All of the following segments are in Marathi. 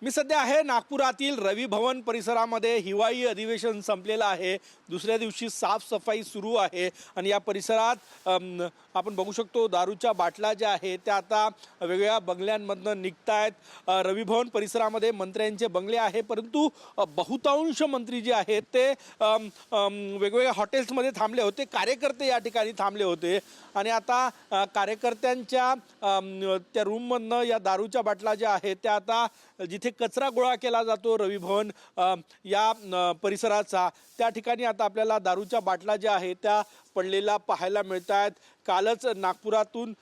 मी सध्या आहे नागपुरातील रवी भवन परिसरामध्ये। हिवाळी अधिवेशन संपलेलं आहे। दुसऱ्या दिवशी साफसफाई सुरू आहे आणि या परिसरात आपण बघू शकतो दारूच्या बाटल्या ज्या आहेत त्या आता वेगवेगळ्या बंगल्यांमधून निघतायत। रवी भवन परिसरामध्ये मंत्र्यांचे बंगले आहे, परंतु बहुतांश मंत्री जे आहेत ते वेगवेगळ्या हॉटेल्समध्ये थांबले होते। कार्यकर्ते या ठिकाणी थांबले होते आणि आता कार्यकर्त्यांच्या त्या रूममधनं या दारूच्या बाटल्या ज्या आहेत त्या आता जिथे कचरा गोळा केला जातो रवी भवन या परिसराचा, त्या ठिकाणी आता आपल्याला दारूच्या बाटल्या ज्या आहेत त्या पडलेल्या पाहायला मिळत आहेत। कालच नागपुरातील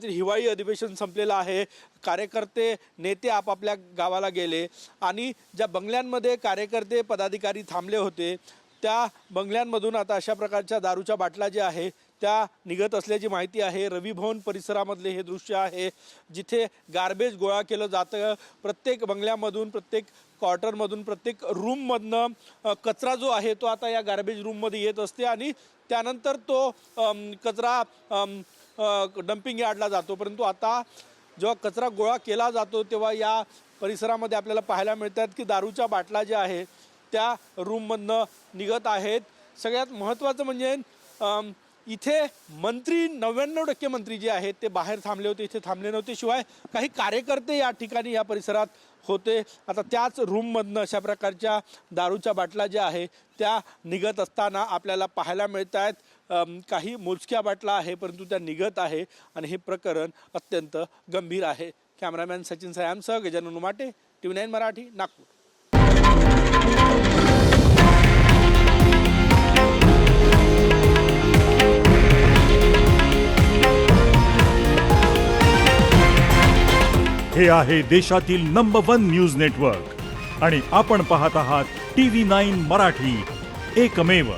हिवाळी अधिवेशन संपलेलं आहे। कार्यकर्ते नेते आपापल्या गावाला गेले आणि ज्या बंगल्यांमध्ये कार्यकर्ते पदाधिकारी थांबले होते त्या बंगल्यांमधून आता अशा प्रकारच्या दारूच्या बाटल्या ज्या आहेत त्या निघत असल्याची माहिती आहे। रवी भवन परिसरामधले हे दृश्य आहे जिथे गार्बेज गोळा केलं जातं। प्रत्येक बंगल्यामधून, प्रत्येक क्वार्टरमधून, प्रत्येक रूममधनं कचरा जो आहे तो आता या गार्बेज रूममध्ये येत असते आणि त्यानंतर तो कचरा डम्पिंग यार्डला जातो। परंतु आता जेव्हा कचरा गोळा केला जातो तेव्हा या परिसरामध्ये आपल्याला पाहायला मिळतात की दारूच्या बाटल्या ज्या आहेत त्या रूममधनं निघत आहेत। सगळ्यात महत्त्वाचं म्हणजे इथे मंत्री 99% मंत्री जे आहेत ते बाहेर थांबले होते, इथे थांबले नव्हते। शिवाय काही कार्यकर्ते या ठिकाणी या परिसरात होते। आता त्याच रूममधनं अशा प्रकारच्या दारूच्या बाटल्या ज्या आहेत त्या निघत असताना आपल्याला पाहायला मिळत आहेत। काही मोजक्या बाटल्या आहे परंतु त्या निघत आहे आणि हे प्रकरण अत्यंत गंभीर आहे। कॅमेरामॅन सचिन सयामसह गजानन उमाटे, TV9 मराठी, नागपूर। हे आहे देशातील नंबर 1 न्यूज नेटवर्क आणि आपण पाहत आहात TV9 मराठी, एकमेव।